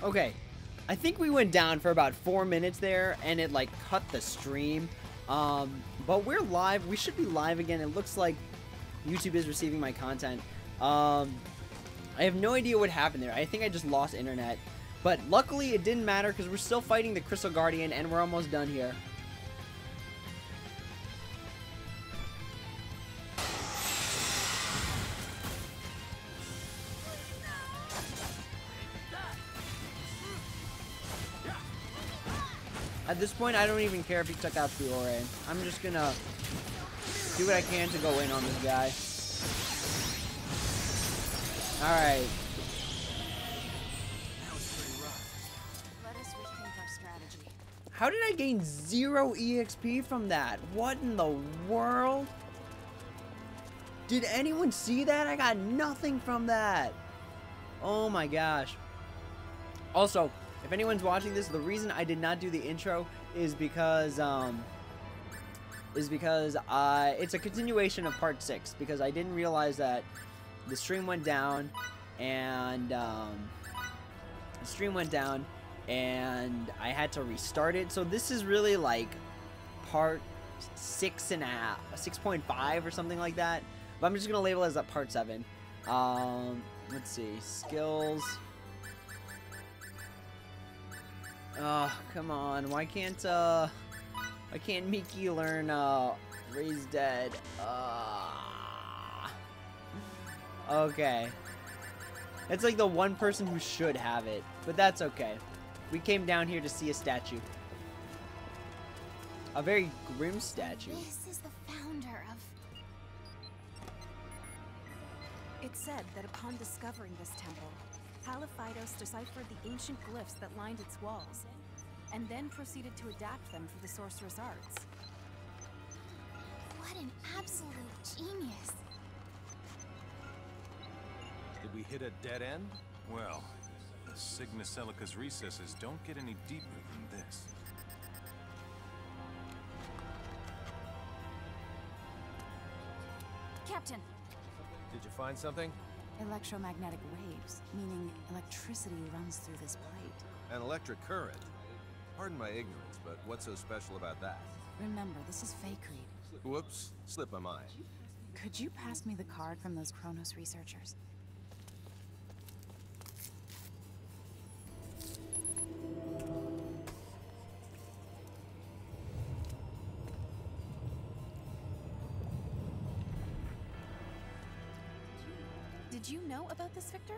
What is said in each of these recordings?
Okay, I think we went down for about 4 minutes there, and it like cut the stream. But we're live. We should be live again. It looks like YouTube is receiving my content. I have no idea what happened there. I think I just lost internet. But luckily it didn't matter because we're still fighting the Crystal Guardian and we're almost done here. At this point, I don't even care if he took out Fiore. I'm just gonna do what I can to go in on this guy. Alright. Let us rethink our strategy. How did I gain 0 EXP from that? What in the world? Did anyone see that? I got nothing from that. Oh my gosh. Also, if anyone's watching this, the reason I did not do the intro is because it's a continuation of part 6, because I didn't realize that the stream went down and I had to restart it. So this is really like part 6.5, 6.5 or something like that. But I'm just gonna label it as part 7. Let's see, skills. Oh, come on. Why can't Miki learn, Raise Dead? Okay. It's like the one person who should have it, but that's okay. We came down here to see a statue. A very grim statue. This is the founder of... It's said that upon discovering this temple, Haliphaidos deciphered the ancient glyphs that lined its walls, and then proceeded to adapt them for the sorcerer's arts. What an absolute genius! Did we hit a dead end? Well, the Cygnus Celica's recesses don't get any deeper than this. Captain! Did you find something? Electromagnetic waves, meaning electricity runs through this plate. An electric current? Pardon my ignorance, but what's so special about that? Remember, this is Faithlessness. Whoops, slipped my mind. Could you pass me the card from those Chronos researchers? Did you know about this, Victor?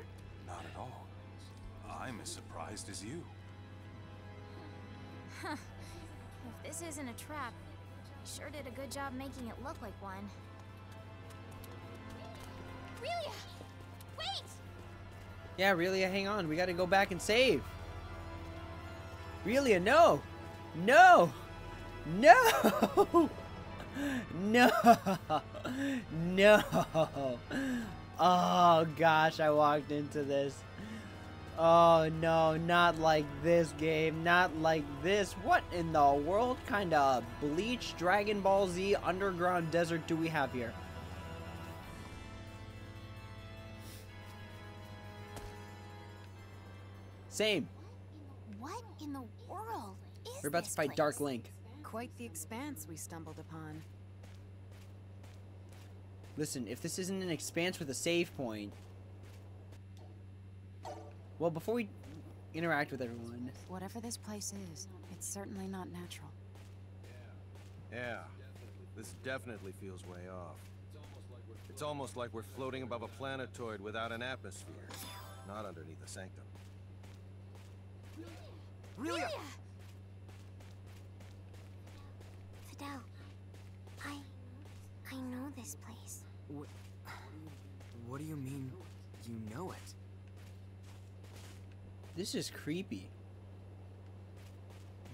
Not at all. I'm as surprised as you. Huh. If this isn't a trap, you sure did a good job making it look like one. Relia! Wait! Yeah, Relia, hang on. We gotta go back and save. Relia, no! No! No! No! No! Oh gosh, I walked into this. Oh no, not like this game, not like this. What in the world kind of Bleach, Dragon Ball Z, underground desert do we have here? Same. What in the world is We're about to this fight place? Dark Link. Quite the expanse we stumbled upon. Listen, if this isn't an expanse with a save point... Well, before we interact with everyone... Whatever this place is, it's certainly not natural. Yeah, this definitely feels way off. It's almost like we're floating above a planetoid without an atmosphere, not underneath a sanctum. Relia! Fidel, I know this place. What do you mean, you know it? This is creepy.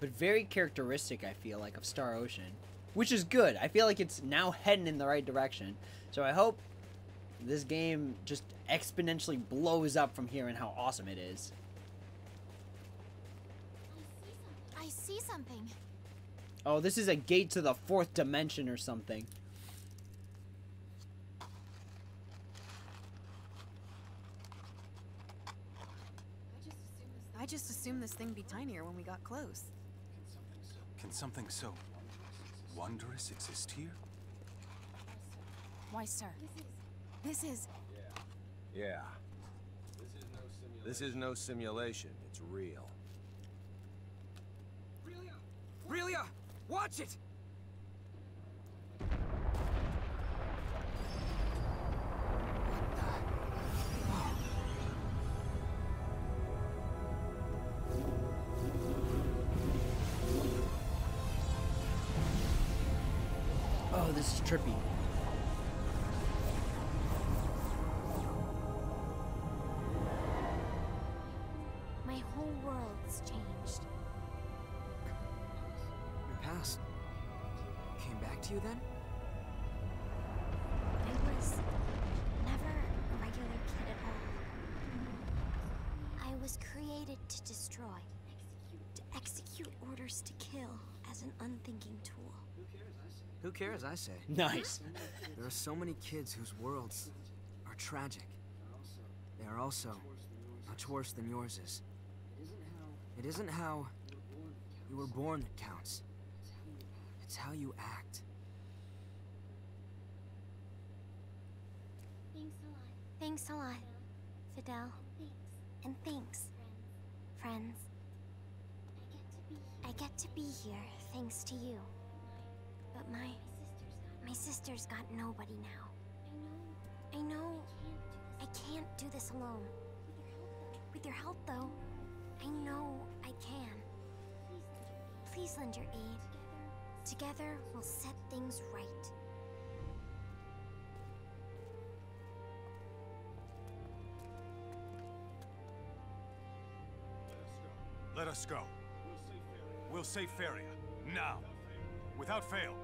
But very characteristic, I feel like, of Star Ocean. Which is good. I feel like it's now heading in the right direction. So I hope this game just exponentially blows up from here and how awesome it is. I see something. Oh, this is a gate to the 4th dimension or something. I I just assumed this thing'd be tinier when we got close. Can something so wondrous exist here? Why, sir? This is... Yeah. This is no simulation. It's real. Relia! Watch it! Oh, this is trippy. My whole world's changed. Your past came back to you then? I was never a regular kid at all. I was created to destroy, to execute orders to kill as an unthinking tool. Who cares, I say. Nice. There are so many kids whose worlds are tragic. They are also much worse than yours is. It isn't how you were born that counts. It's how you act. Thanks a lot, Fidel. And thanks, friends. I get to be here thanks to you. But my sister's got nobody now. I know I can't do this alone. With your help, though, I know I can. Please lend your aid. Together, we'll set things right. Let us go. We'll save Feria. Now. Without fail.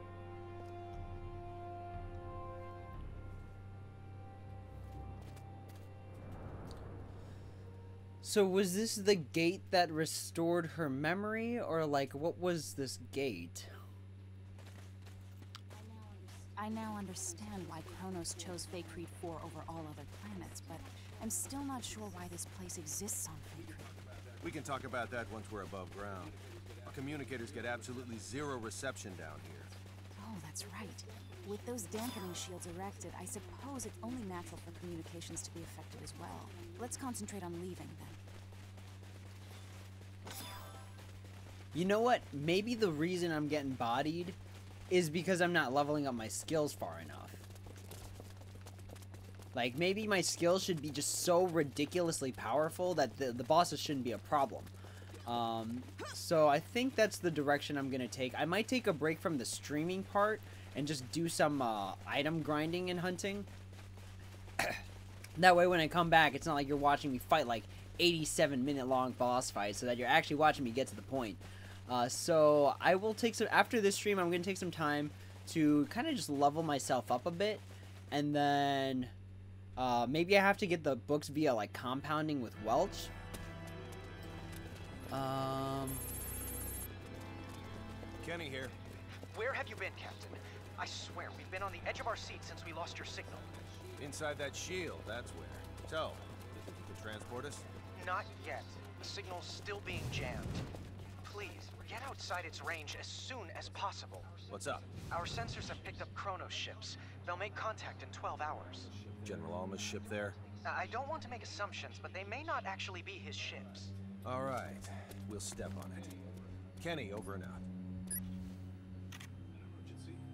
So was this the gate that restored her memory, or like what was this gate? I now understand why Kronos chose Fakreed 4 over all other planets, but I'm still not sure why this place exists on Fakreed. We can talk about that once we're above ground. Our communicators get absolutely zero reception down here. Oh, that's right. With those dampening shields erected, I suppose it's only natural for communications to be affected as well. Let's concentrate on leaving, then. You know what? Maybe the reason I'm getting bodied is because I'm not leveling up my skills far enough. Like, maybe my skills should be just so ridiculously powerful that the bosses shouldn't be a problem. So I think that's the direction I'm going to take. I might take a break from the streaming part and just do some item grinding and hunting. That way when I come back, it's not like you're watching me fight like 87-minute long boss fights, so that you're actually watching me get to the point. So I will take some, after this stream, I'm going to take some time to kind of just level myself up a bit. And then maybe I have to get the books via like compounding with Welch. Kenny here. Where have you been, Captain? I swear, we've been on the edge of our seats since we lost your signal. Inside that shield, that's where. So, you think you can transport us? Not yet. The signal's still being jammed. Please, get outside its range as soon as possible. What's up? Our sensors have picked up Kronos ships. They'll make contact in 12 hours. General Alma's ship there? I don't want to make assumptions, but they may not actually be his ships. All right, we'll step on it. Kenny, over and out.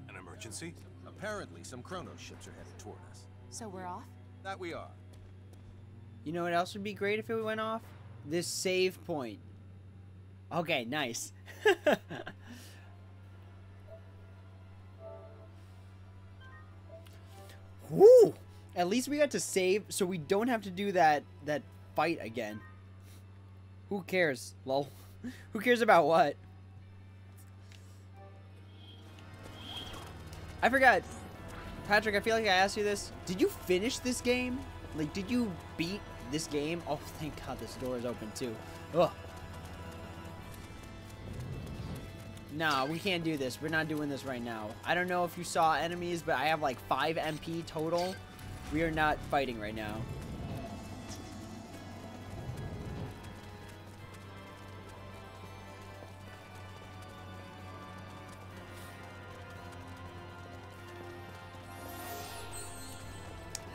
An emergency? Apparently, some Kronos ships are headed toward us. So we're off? That we are. You know what else would be great if it went off? This save point. Okay, nice. Woo! At least we got to save, so we don't have to do that fight again. Who cares, lol? Who cares about what? I forgot. Patrick, I feel like I asked you this. Did you finish this game? Like, did you beat this game? Oh, thank God this door is open, too. Ugh. Nah, we can't do this. We're not doing this right now. I don't know if you saw enemies, but I have like 5 MP total. We are not fighting right now.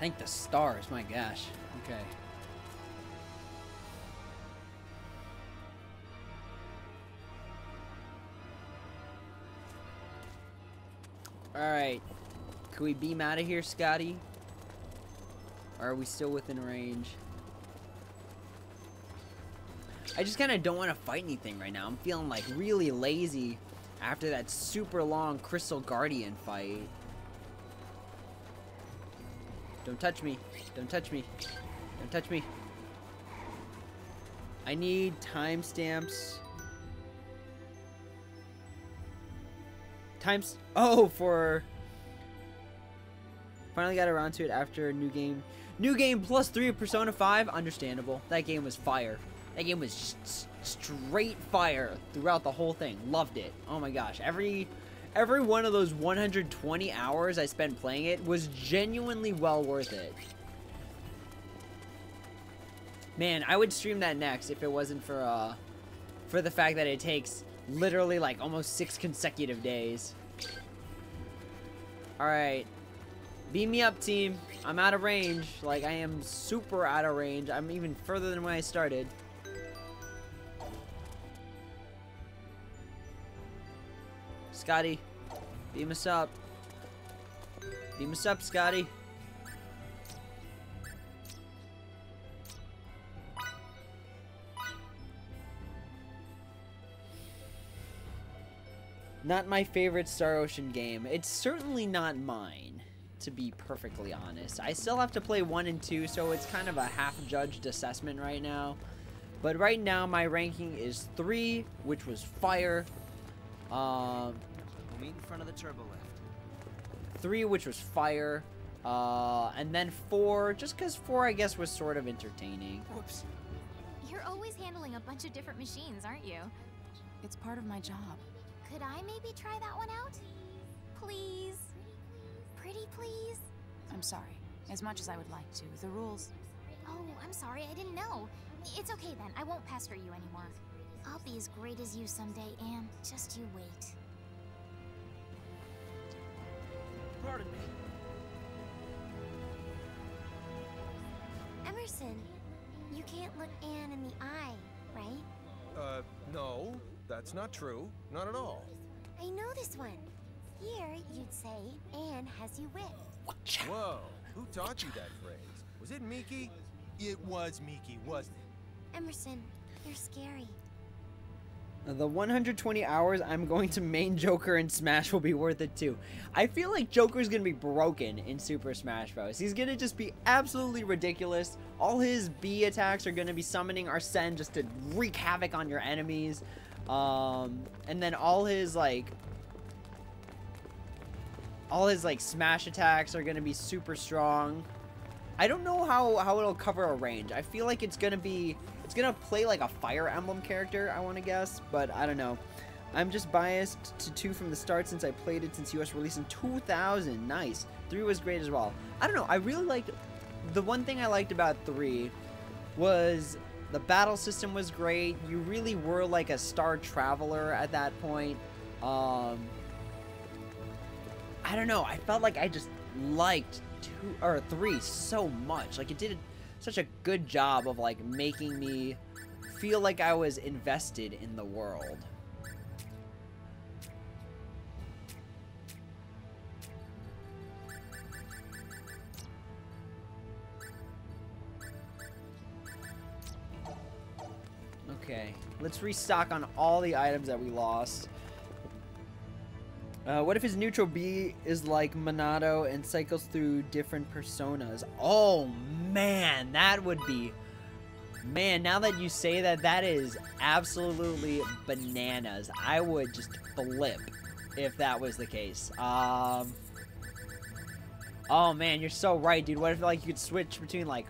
Thank the stars, my gosh. Okay. Alright. Can we beam out of here, Scotty? Or are we still within range? I just kind of don't want to fight anything right now. I'm feeling like really lazy after that super long Crystal Guardian fight. Don't touch me. Don't touch me. Don't touch me. I need timestamps. Oh, for... Finally got around to it after a new game. New game plus 3 of Persona 5. Understandable. That game was fire. That game was just straight fire throughout the whole thing. Loved it. Oh my gosh. Every one of those 120 hours I spent playing it was genuinely well worth it. Man, I would stream that next if it wasn't for the fact that it takes literally like almost 6 consecutive days. Alright. Beam me up, team. I'm out of range. Like, I am super out of range. I'm even further than when I started. Scotty, beam us up. Beam us up, Scotty. Not my favorite Star Ocean game. It's certainly not mine, to be perfectly honest. I still have to play 1 and 2, so it's kind of a half-judged assessment right now. But right now, my ranking is 3, which was fire. We'll meet in front of the turbo lift. 3, which was fire. And then 4, just because 4, I guess, was sort of entertaining. Whoops. You're always handling a bunch of different machines, aren't you? It's part of my job. Could I maybe try that one out? Please? Pretty please? I'm sorry. As much as I would like to, the rules... Oh, I'm sorry, I didn't know. It's okay then, I won't pester you anymore. I'll be as great as you someday, Anne. Just you wait. Pardon me. Emerson, you can't look Anne in the eye, right? No, that's not true. Not at all. I know this one. Here, you'd say, Anne has you with. Whoa, who taught you that phrase? Was it Miki? It was Miki, wasn't it? Emerson, you're scary. The 120 hours I'm going to main Joker in Smash will be worth it too. I feel like Joker's gonna be broken in Super Smash Bros. He's gonna just be absolutely ridiculous. All his B attacks are gonna be summoning Arsene just to wreak havoc on your enemies. And then all his smash attacks are gonna be super strong. I don't know how it'll cover a range. I feel like it's gonna play like a Fire Emblem character, I want to guess, but I don't know. I'm just biased to 2 from the start since I played it since US release in 2000. Nice. 3 was great as well. I don't know. I really liked... The one thing I liked about 3 was the battle system was great. You really were like a star traveler at that point. I don't know. I felt like I just liked 3 so much. Like, it did such a good job of like making me feel like I was invested in the world. Okay, let's restock on all the items that we lost. What if his neutral B is like Monado and cycles through different personas? Oh man, that would be... Man, now that you say that, that is absolutely bananas. I would just flip if that was the case. Oh man, you're so right, dude. What if like you could switch between like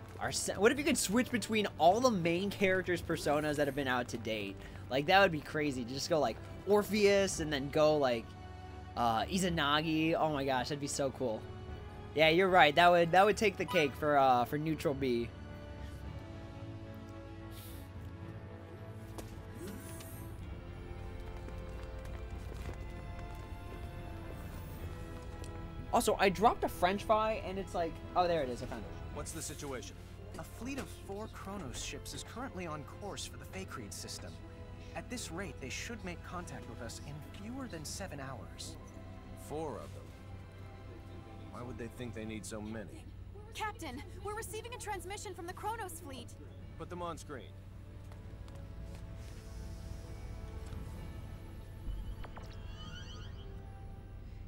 what if you could switch between all the main characters' personas that have been out to date? Like, that would be crazy. To just go like Orpheus and then go like Izanagi. Oh my gosh, that'd be so cool. Yeah, you're right. That would take the cake for neutral B. Also, I dropped a French fry, and it's like... Oh, there it is. I found it. What's the situation? A fleet of 4 Chronos ships is currently on course for the Faithlessness system. At this rate, they should make contact with us in fewer than 7 hours. 4 of them? Why would they think they need so many? Captain, we're receiving a transmission from the Chronos fleet. Put them on screen.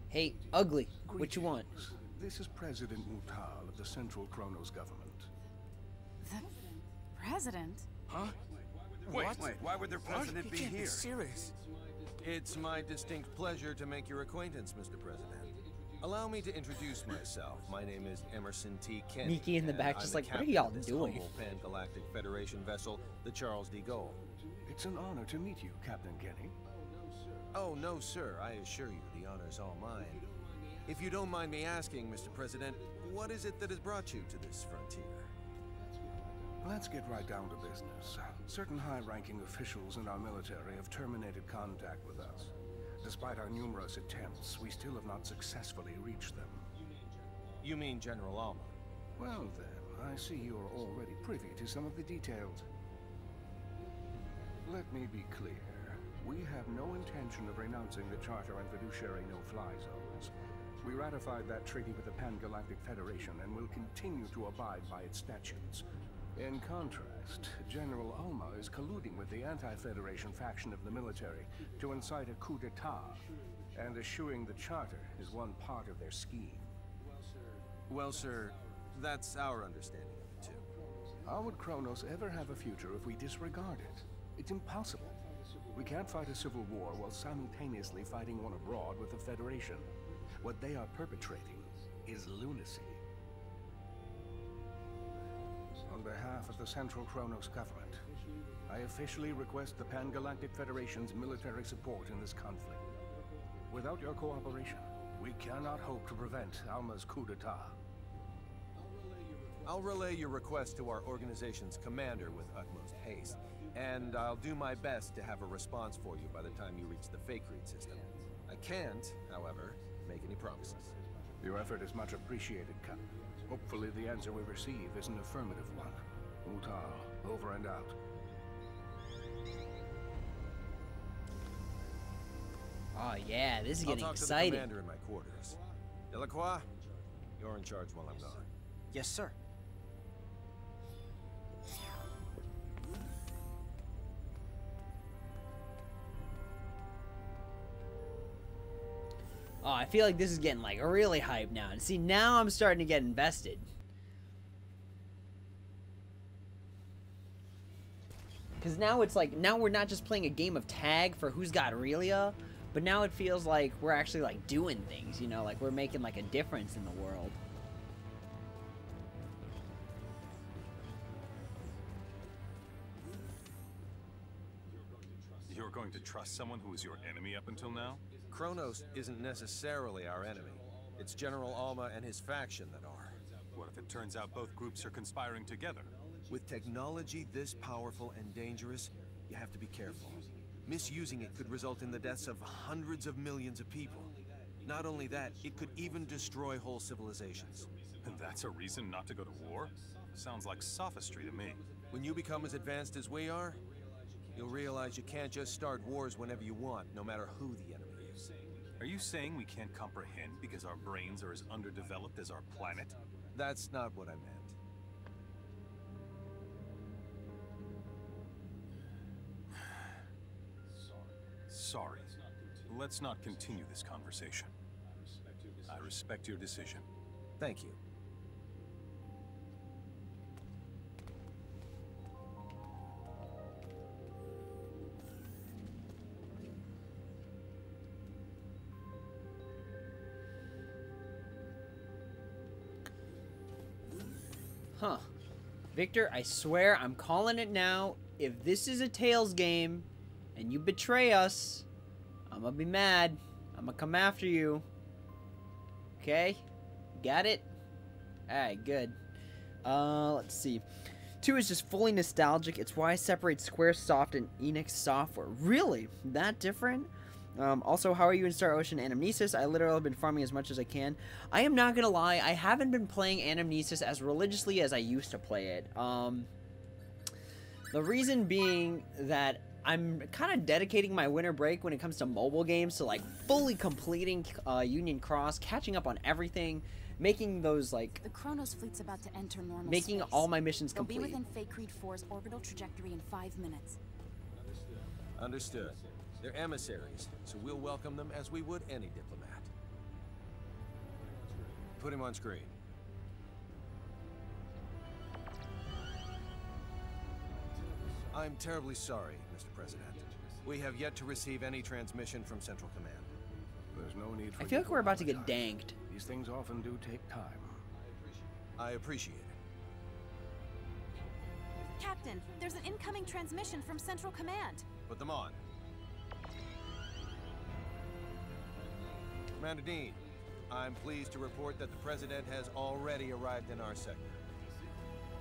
Hey, ugly. What you want? This is President Mutal of the Central Chronos government. The president? Huh? Wait, why would their president be here? Serious. It's my distinct pleasure to make your acquaintance, Mr. President. Allow me to introduce myself. My name is Emerson T. Kent. Nikki in the back, just like, what are y'all doing? Pan-Galactic Federation vessel, the Charles D. Gaulle. It's an honor to meet you, Captain Kenny. Oh, no, sir. I assure you, the honor's all mine. If you don't mind me asking, Mr. President, what is it that has brought you to this frontier? Let's get right down to business. Certain high-ranking officials in our military have terminated contact with us. Despite our numerous attempts, we still have not successfully reached them. You mean General Alma? Well then, I see you are already privy to some of the details. Let me be clear. We have no intention of renouncing the Charter and fiduciary no-fly zones. We ratified that treaty with the Pan-Galactic Federation and will continue to abide by its statutes. In contrast, General Alma is colluding with the anti-Federation faction of the military to incite a coup d'etat, and eschewing the Charter is one part of their scheme. Well, sir, that's our understanding of it, too. How would Kronos ever have a future if we disregard it? It's impossible. We can't fight a civil war while simultaneously fighting one abroad with the Federation. What they are perpetrating is lunacy. On behalf of the Central Chronos government, I officially request the Pan-Galactic Federation's military support in this conflict. Without your cooperation, we cannot hope to prevent Alma's coup d'etat. I'll relay your request to our organization's commander with utmost haste, and I'll do my best to have a response for you by the time you reach the Faithlessness system. I can't, however, make any promises. Your effort is much appreciated, Captain. Hopefully the answer we receive is an affirmative one. Mutal, over and out. Oh yeah, this is getting I'll talk exciting. to the commander in my quarters. Delacroix, you're in charge while I'm gone. Yes, sir. Oh, I feel like this is getting like really hyped now. And see, now I'm starting to get invested. Because now it's like, now we're not just playing a game of tag for who's got Aurelia, but now it feels like we're actually like doing things, you know, like we're making like a difference in the world. You're going to trust someone who was your enemy up until now? Kronos isn't necessarily our enemy. It's General Alma and his faction that are. What if it turns out both groups are conspiring together? With technology this powerful and dangerous, you have to be careful. Misusing it could result in the deaths of hundreds of millions of people. Not only that, it could even destroy whole civilizations. And that's a reason not to go to war? Sounds like sophistry to me. When you become as advanced as we are, you'll realize you can't just start wars whenever you want, no matter who the enemy is. Are you saying we can't comprehend because our brains are as underdeveloped as our planet? That's not what I meant. Sorry. Let's not continue this conversation. I respect your decision. Thank you. Huh. Victor, I swear I'm calling it now. If this is a Tails game and you betray us, I'm gonna be mad. I'm gonna come after you. Okay? Got it? Alright, good. Let's see. 2 is just fully nostalgic. It's why I separate Squaresoft and Enix Software. Really? That different? Also, how are you in Star Ocean Anamnesis? I literally have been farming as much as I can. I am not gonna lie, I haven't been playing Anamnesis as religiously as I used to play it. The reason being that I'm kind of dedicating my winter break when it comes to mobile games to like fully completing Union Cross, catching up on everything, making those like the Kronos fleet's about to enter normal making space. all my missions They'll complete. be within Faithlessness 4's orbital trajectory in 5 minutes. Understood. They're emissaries, so we'll welcome them as we would any diplomat. Put him on screen. I'm terribly sorry, Mr. President. We have yet to receive any transmission from Central Command. There's no need for I feel like we're about to get danked. These things often do take time. I appreciate it. Captain, there's an incoming transmission from Central Command. Put them on. Commander Dean, I'm pleased to report that the President has already arrived in our sector.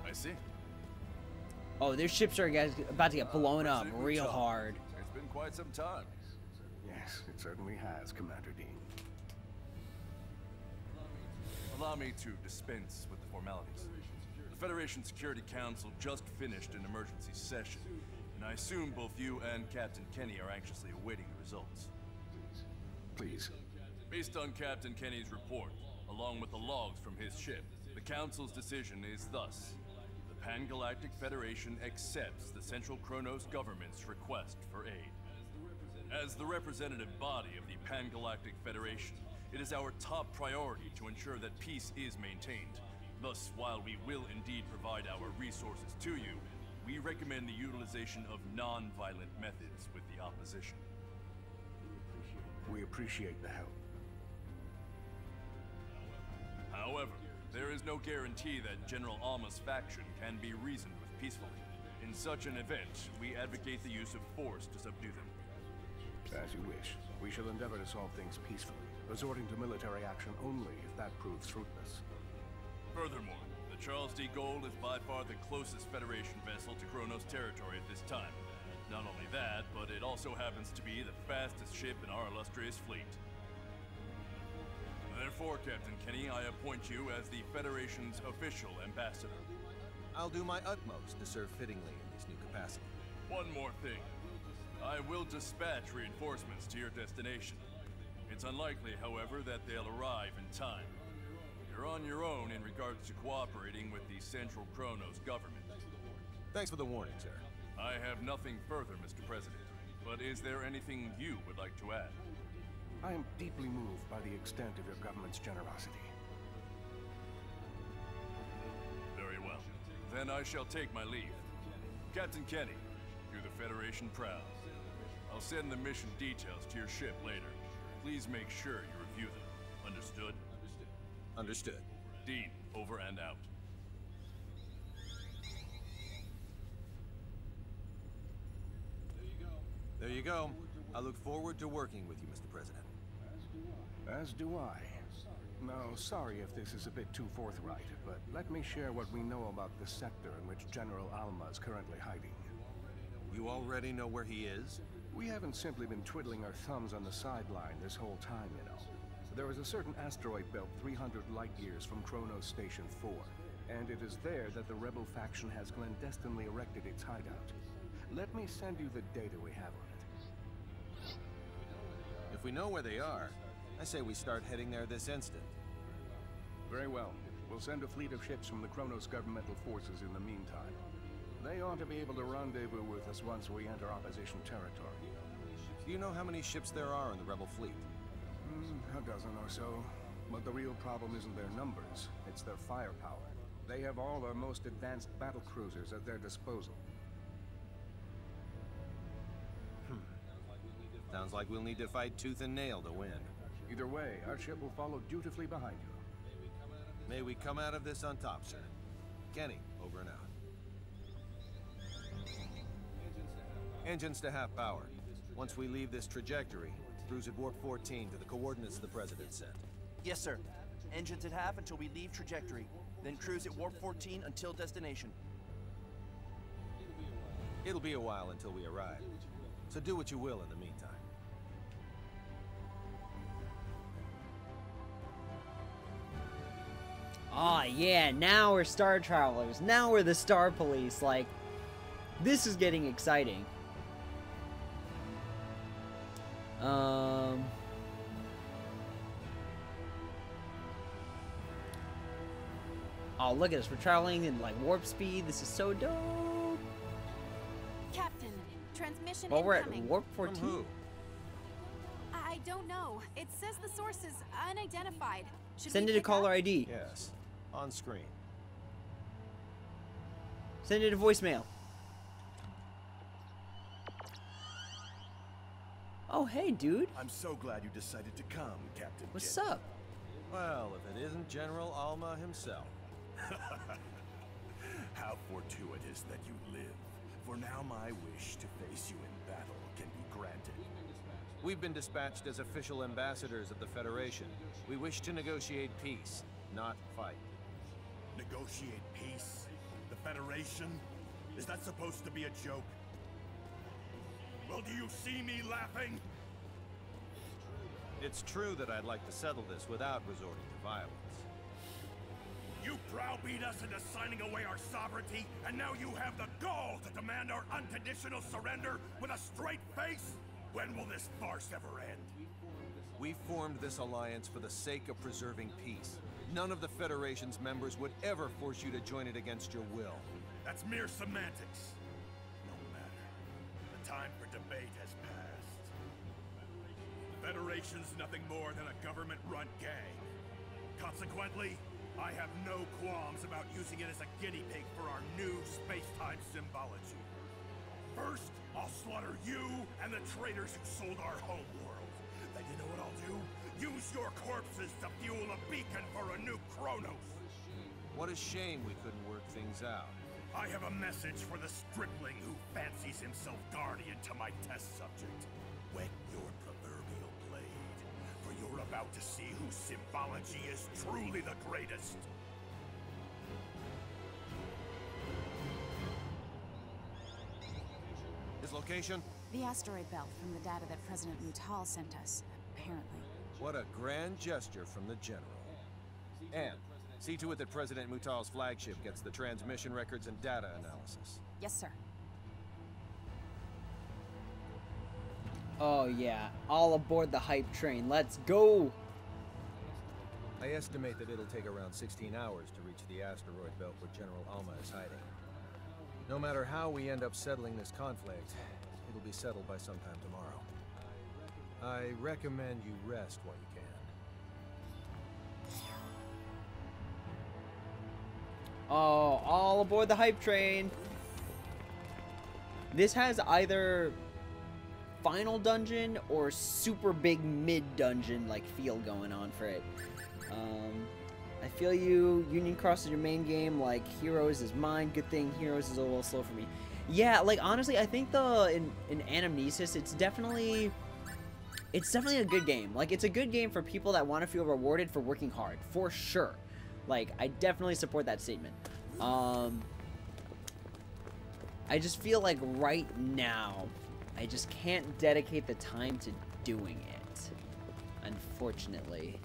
I see. Oh, their ships are about to get blown up real hard. It's been quite some time. Yes, it certainly has, Commander Dean. Allow me to dispense with the formalities. The Federation Security Council just finished an emergency session, and I assume both you and Captain Kenny are anxiously awaiting the results. Please. Based on Captain Kenny's report, along with the logs from his ship, the Council's decision is thus. The Pan-Galactic Federation accepts the Central Kronos government's request for aid. As the representative body of the Pan-Galactic Federation, it is our top priority to ensure that peace is maintained. Thus, while we will indeed provide our resources to you, we recommend the utilization of non-violent methods with the opposition. We appreciate the help. However, there is no guarantee that General Alma's faction can be reasoned with peacefully. In such an event, we advocate the use of force to subdue them. As you wish. We shall endeavor to solve things peacefully, resorting to military action only if that proves fruitless. Furthermore, the Charles D. Gold is by far the closest Federation vessel to Kronos territory at this time. Not only that, but it also happens to be the fastest ship in our illustrious fleet. Therefore, Captain Kenny, I appoint you as the Federation's official ambassador. I'll do my utmost to serve fittingly in this new capacity. One more thing. I will dispatch reinforcements to your destination. It's unlikely, however, that they'll arrive in time. You're on your own in regards to cooperating with the Central Kronos government. Thanks for the warning, sir. I have nothing further, Mr. President. But is there anything you would like to add? I am deeply moved by the extent of your government's generosity. Very well. Then I shall take my leave. Captain Kenny, do the Federation proud. I'll send the mission details to your ship later. Please make sure you review them. Understood? Understood. Dean, over and out. There you go. I look forward to working with you, Mr. President. As do I. Now, sorry if this is a bit too forthright, but let me share what we know about the sector in which General Alma is currently hiding. You already know where he is? We haven't simply been twiddling our thumbs on the sideline this whole time, you know. There is a certain asteroid belt 300 light-years from Kronos Station 4, and it is there that the rebel faction has clandestinely erected its hideout. Let me send you the data we have on it. If we know where they are, I say we start heading there this instant. Very well. We'll send a fleet of ships from the Kronos governmental forces in the meantime. They ought to be able to rendezvous with us once we enter opposition territory. Do you know how many ships there are in the rebel fleet? A dozen or so. But the real problem isn't their numbers, it's their firepower. They have all our most advanced battle cruisers at their disposal. Sounds like we'll need to fight tooth and nail to win. Either way, our ship will follow dutifully behind you. May we come out of this on top, sir. Kenny, over and out. Engines to half power. Once we leave this trajectory, cruise at warp 14 to the coordinates the President sent. Yes, sir. Engines at half until we leave trajectory. Then cruise at warp 14 until destination. It'll be a while until we arrive, so do what you will in the meantime. Oh yeah, now we're Star Travelers. Now we're the Star Police. Like, this is getting exciting. Oh, look at us. We're traveling in, like, warp speed. This is so dope. Captain, transmission Well, we're at incoming. warp 14. From who? I don't know. It says the source is unidentified. Should Send we it to pick caller up? ID. Yes. On screen. Send it to voicemail. Oh, hey, dude. I'm so glad you decided to come, Captain. What's Jin. up? Well, if it isn't General Alma himself. How fortuitous that you live. For now my wish to face you in battle can be granted. We've been dispatched as official ambassadors of the Federation. We wish to negotiate peace, not fight. Negotiate peace? The Federation? Is that supposed to be a joke? Well, do you see me laughing? It's true that I'd like to settle this without resorting to violence. You browbeat us into signing away our sovereignty, and now you have the gall to demand our unconditional surrender with a straight face? When will this farce ever end? We formed this alliance for the sake of preserving peace. None of the Federation's members would ever force you to join it against your will. That's mere semantics. No matter. The time for debate has passed. The Federation's nothing more than a government-run gang. Consequently, I have no qualms about using it as a guinea pig for our new space-time symbology. First, I'll slaughter you and the traitors who sold our home world. Then you know what I'll do? Use your corpses to fuel a beacon for a new Kronos. What a shame we couldn't work things out. I have a message for the stripling who fancies himself guardian to my test subject. Wet your proverbial blade, for you're about to see whose symbology is truly the greatest. His location? The asteroid belt from the data that President Mutal sent us, apparently. What a grand gesture from the General. And see to it that President Mutal's flagship gets the transmission records and data analysis. Yes, sir. Oh, yeah. All aboard the hype train. Let's go! I estimate that it'll take around 16 hours to reach the asteroid belt where General Alma is hiding. No matter how we end up settling this conflict, it'll be settled by sometime tomorrow. I recommend you rest while you can. Oh, all aboard the hype train. This has either final dungeon or super big mid dungeon like feel going on for it. I feel you. Union Cross is your main game. Like Heroes is mine. Good thing Heroes is a little slow for me. Yeah, like honestly, I think in Anamnesis, it's definitely a good game. Like it's a good game for people that want to feel rewarded for working hard, for sure. Like I definitely support that statement. I just feel like right now, I just can't dedicate the time to doing it, unfortunately.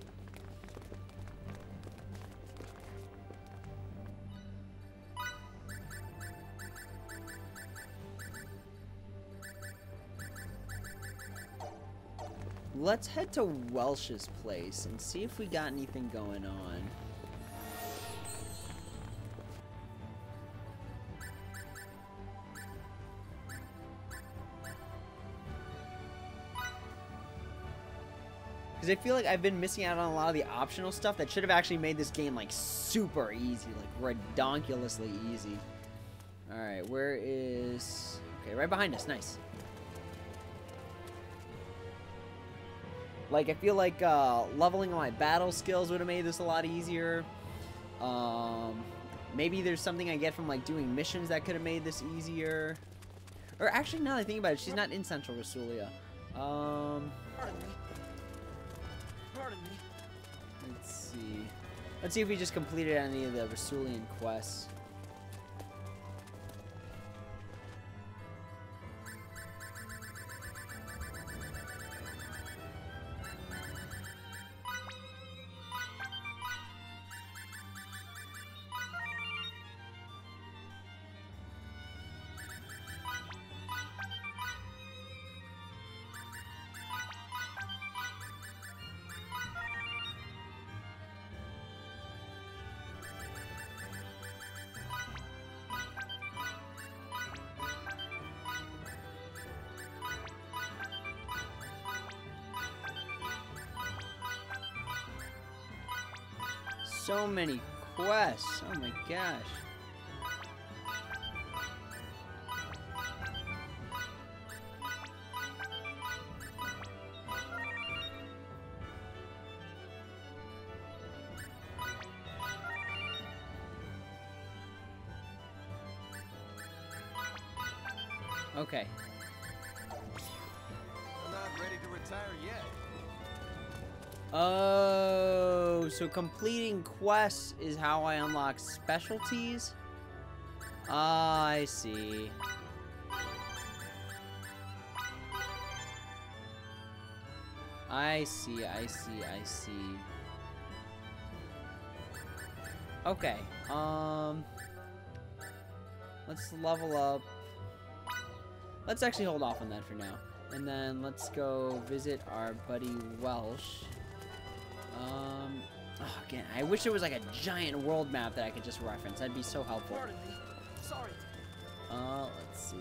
Let's head to Welsh's place and see if we got anything going on. Because I feel like I've been missing out on a lot of the optional stuff that should have actually made this game like super easy, like redonkulously easy. Alright, where is... Okay, right behind us, nice. Like, I feel like leveling my battle skills would have made this a lot easier. Maybe there's something I get from, like, doing missions that could have made this easier. Or actually, now that I think about it, she's not in Central Rasulia. Pardon me. Pardon me. Let's see. Let's see if we just completed any of the Rasulian quests. so many quests. Oh my gosh. Okay. I'm not ready to retire yet. Oh, so completing quests is how I unlock specialties? Ah, I see. I see. Okay, let's level up. Let's actually hold off on that for now. And then let's go visit our buddy Welsh. Oh, again, I wish there was like a giant world map that I could just reference. That'd be so helpful. Pardon me. Sorry. Let's see.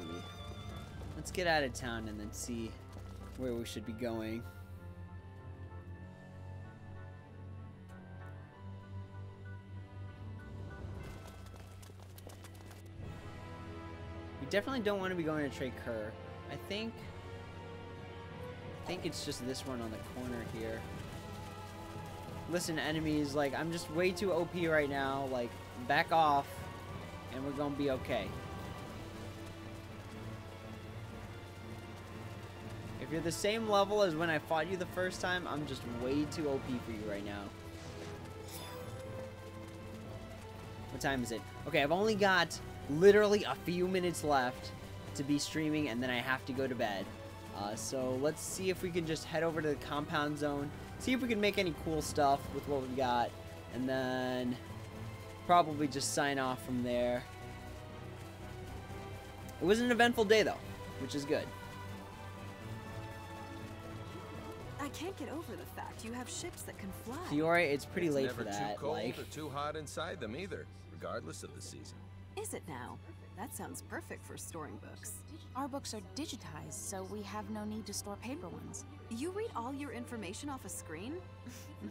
Let's get out of town and then see where we should be going. We definitely don't want to be going to Trey Kerr. I think it's just this one on the corner here. Listen, enemies, like, I'm just way too OP right now. Like, back off, and we're gonna be okay. If you're the same level as when I fought you the first time, I'm just way too OP for you right now. What time is it? Okay, I've only got literally a few minutes left to be streaming, and then I have to go to bed. So let's see if we can just head over to the compound zone, see if we can make any cool stuff with what we got, and then probably just sign off from there. It was an eventful day though, which is good. I can't get over the fact you have ships that can fly. Fiore, it's pretty late for that. It's never too cold like, or too hot inside them either, regardless of the season. Is it now? That sounds perfect for storing books. Our books are digitized, so we have no need to store paper ones. You read all your information off a screen?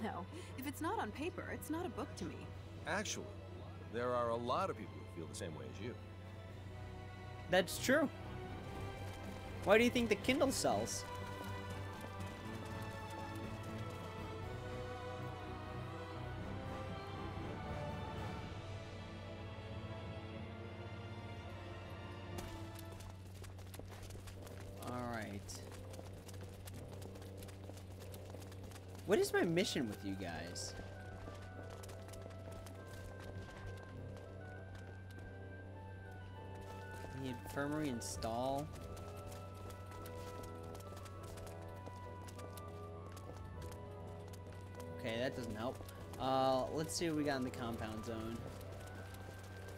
No. If it's not on paper, it's not a book to me. Actually, there are a lot of people who feel the same way as you. That's true. Why do you think the Kindle sells? What is my mission with you guys? The infirmary install. Okay, that doesn't help. Let's see what we got in the compound zone.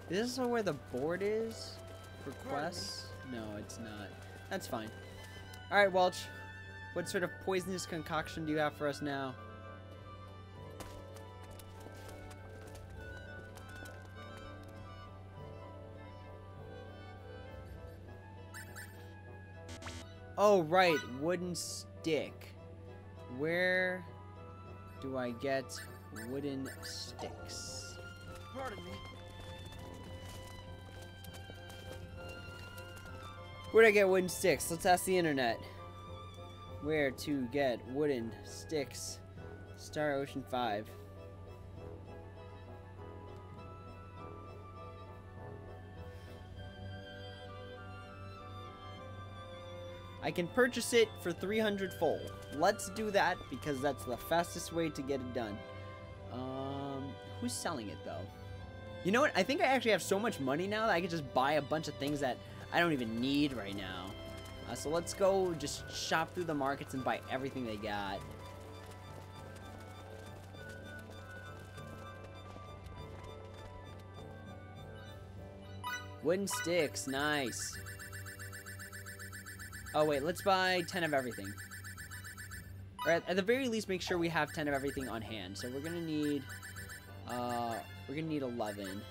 Is this where the board is for quests? No, it's not. That's fine. All right, Welch. What sort of poisonous concoction do you have for us now? Oh, right. Wooden stick. Where do I get wooden sticks? Pardon me. Where'd I get wooden sticks? Let's ask the internet. Where to get wooden sticks? Star Ocean 5. I can purchase it for 300 full. Let's do that because that's the fastest way to get it done. Who's selling it though? You know what? I think I actually have so much money now that I can just buy a bunch of things that I don't even need right now. So let's go just shop through the markets and buy everything they got. Wooden sticks, nice. Oh wait, let's buy 10 of everything. Or at the very least, make sure we have 10 of everything on hand. So we're gonna need 11.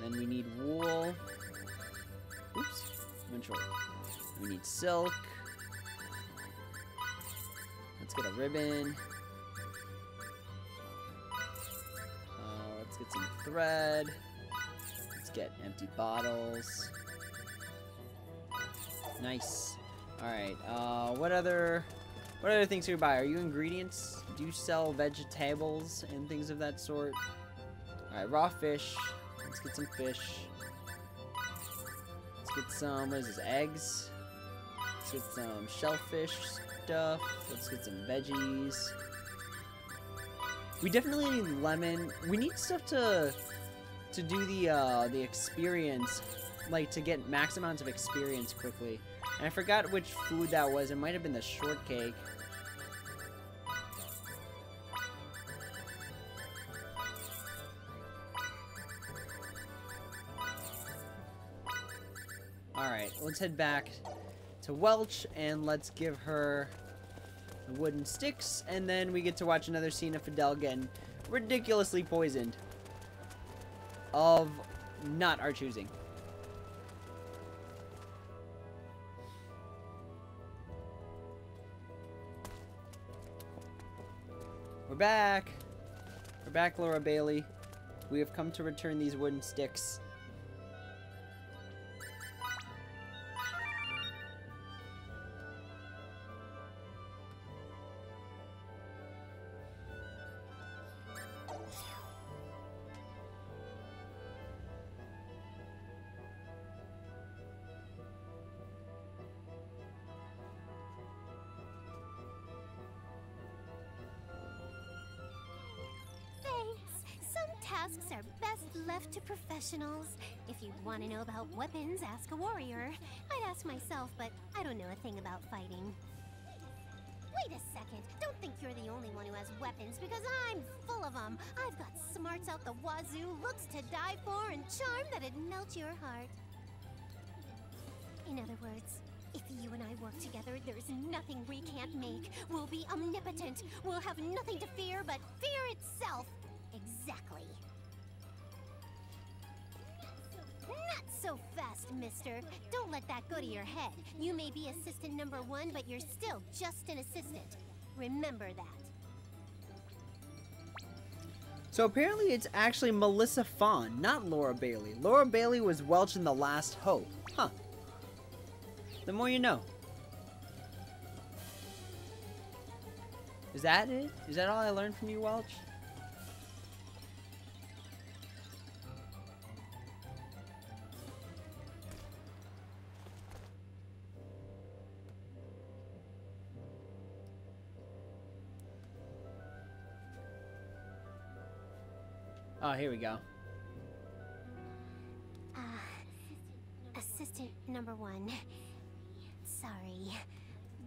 Then we need wool. Oops, one short. We need silk. Let's get a ribbon. get some thread. Let's get empty bottles. Nice. Alright, what other things can we buy? Are you ingredients? Do you sell vegetables and things of that sort? Alright, raw fish. Let's get some fish. Let's get some, what is this, eggs? Let's get some shellfish stuff. Let's get some veggies. We definitely need lemon. We need stuff to do the experience, like to get max amounts of experience quickly. And I forgot which food that was. It might have been the shortcake. Alright, let's head back to Welch and let's give her the wooden sticks, and then we get to watch another scene of Fidel getting ridiculously poisoned. Of not our choosing. We're back! We're back, Laura Bailey. We have come to return these wooden sticks. Tasks are best left to professionals. If you want to know about weapons, ask a warrior. I'd ask myself, but I don't know a thing about fighting. Wait a second. Don't think you're the only one who has weapons, because I'm full of them. I've got smarts out the wazoo, looks to die for, and charm that'd melt your heart. In other words, if you and I work together, there's nothing we can't make. We'll be omnipotent. We'll have nothing to fear but fear itself. Exactly. Not so fast, mister. Don't let that go to your head. You may be assistant number 1, but you're still just an assistant. Remember that. So apparently it's actually Melissa Fawn, not Laura Bailey. Laura Bailey was Welch in The Last Hope. Huh. The more you know. Is that it? Is that all I learned from you, Welch? Oh, here we go. Assistant number 1. Sorry,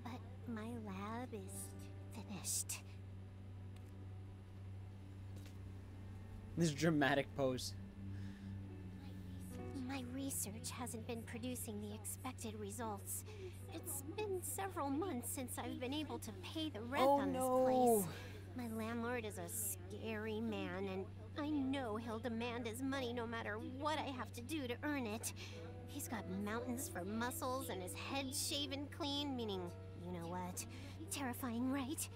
but my lab is finished. This dramatic pose. My research hasn't been producing the expected results. It's been several months since I've been able to pay the rent on this place. My landlord is a scary man, and I know he'll demand his money no matter what I have to do to earn it. He's got mountains for muscles and his head shaven clean, meaning, you know what? Terrifying, right?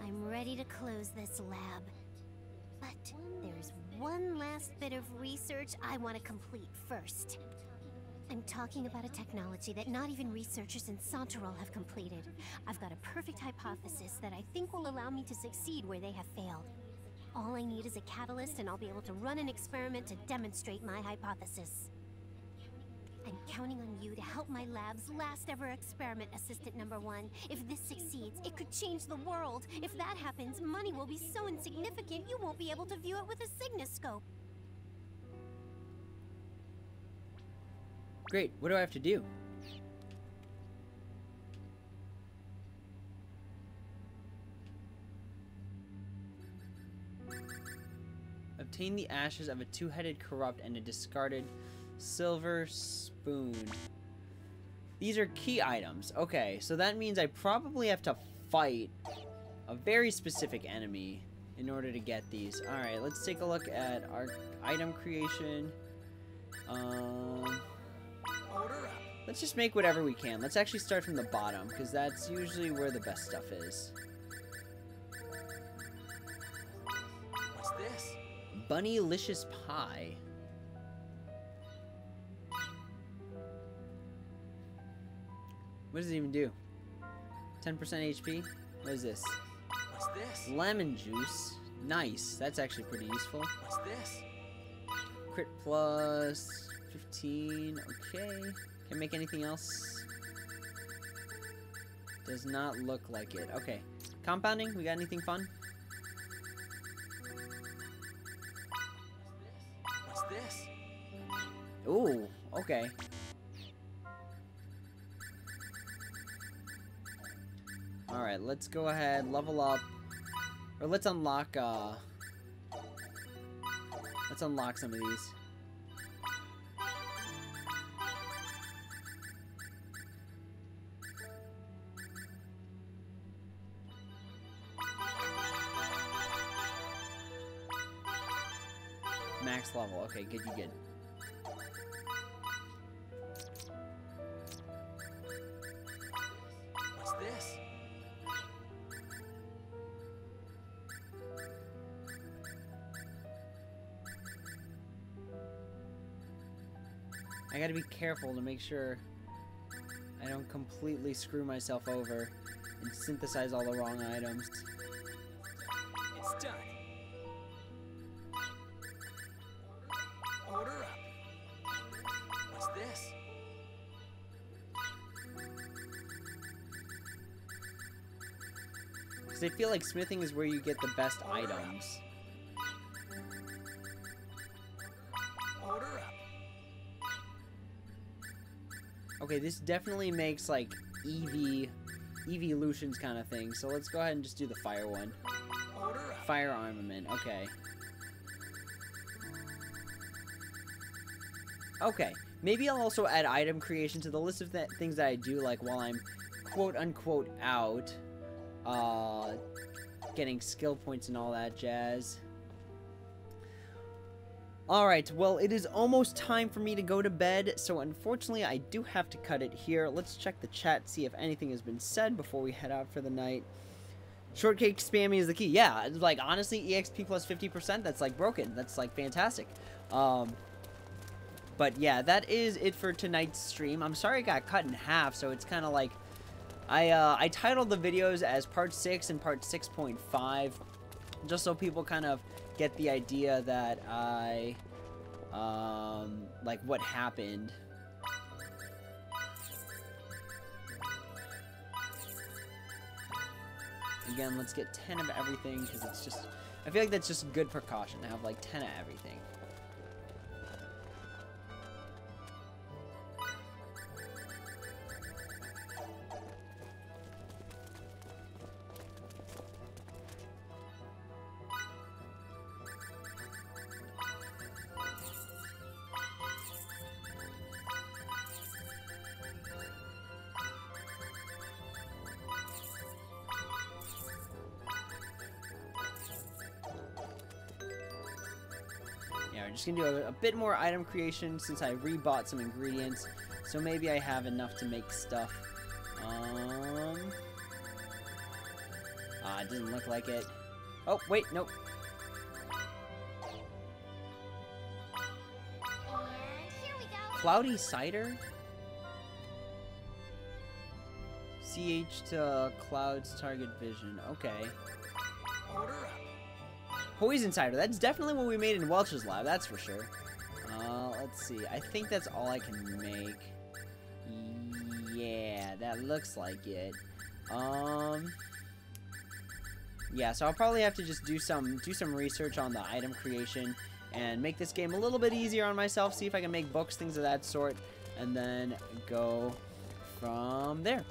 I'm ready to close this lab. But there's one last bit of research I want to complete first. I'm talking about a technology that not even researchers in Santarol have completed. I've got a perfect hypothesis that I think will allow me to succeed where they have failed. All I need is a catalyst, and I'll be able to run an experiment to demonstrate my hypothesis. I'm counting on you to help my lab's last ever experiment, assistant number 1. If this succeeds, it could change the world. If that happens, money will be so insignificant you won't be able to view it with a Signoscope. Great, what do I have to do? Obtain the ashes of a two-headed corrupt and a discarded silver spoon. These are key items. Okay, so that means I probably have to fight a very specific enemy in order to get these. Alright, let's take a look at our item creation. Let's just make whatever we can. Let's actually start from the bottom, because that's usually where the best stuff is. What's this? Bunnylicious Pie. What does it even do? 10% HP? What is this? What's this? Lemon juice. Nice. That's actually pretty useful. What's this? Crit plus 15. Okay. Can I make anything else? Does not look like it. Okay. Compounding. We got anything fun? What's this? Ooh. Okay. Alright, let's go ahead, level up. Or let's unlock, let's unlock some of these. Max level. Okay, good, you good. What's this? I gotta be careful to make sure I don't completely screw myself over and synthesize all the wrong items. It's done. Order up. What's this? Because I feel like smithing is where you get the best items. Order up. Okay, this definitely makes like evolutions kind of thing. So let's go ahead and just do the fire one. Order up. Fire armament. Okay. Okay. Maybe I'll also add item creation to the list of things that I do, like while I'm quote unquote out, getting skill points and all that jazz. Alright, well, it is almost time for me to go to bed, so unfortunately I do have to cut it here. Let's check the chat, see if anything has been said before we head out for the night. Shortcake spamming is the key. Yeah, like, honestly, EXP plus 50%, that's, like, broken. That's, like, fantastic. But, yeah, that is it for tonight's stream. I'm sorry it got cut in half, so it's kind of like... I titled the videos as Part 6 and Part 6.5, just so people kind of get the idea that I, like, what happened. Again, let's get 10 of everything, because it's just, I feel like that's just good precaution to have, like, 10 of everything. Yeah, we're just gonna do a bit more item creation since I rebought some ingredients. So maybe I have enough to make stuff. It doesn't look like it. Oh, wait, nope. Here we go. Cloudy cider? CH to clouds target vision. Okay. Order up. Poison cider. That's definitely what we made in Welch's lab, that's for sure. Let's see. I think that's all I can make. Yeah, that looks like it. Yeah, so I'll probably have to just do some research on the item creation and make this game a little bit easier on myself, see if I can make books, things of that sort, and then go from there.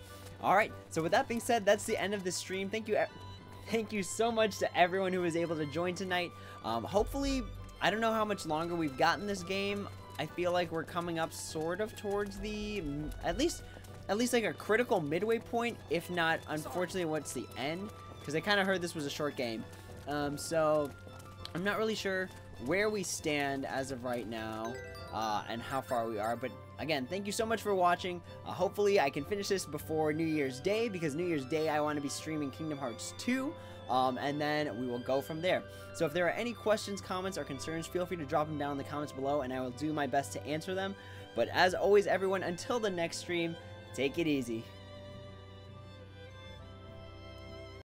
Alright, so with that being said, that's the end of the stream. Thank you so much to everyone who was able to join tonight. Hopefully, I don't know how much longer we've gotten this game. I feel like we're coming up sort of towards the, at least like a critical midway point, if not, unfortunately, what's the end? Because I kind of heard this was a short game. So, I'm not really sure where we stand as of right now, and how far we are, but Again, thank you so much for watching. Hopefully I can finish this before New Year's Day, because New Year's Day I want to be streaming Kingdom Hearts 2, and then we will go from there. So if there are any questions, comments, or concerns, feel free to drop them down in the comments below, and I will do my best to answer them. But as always, everyone, until the next stream, take it easy.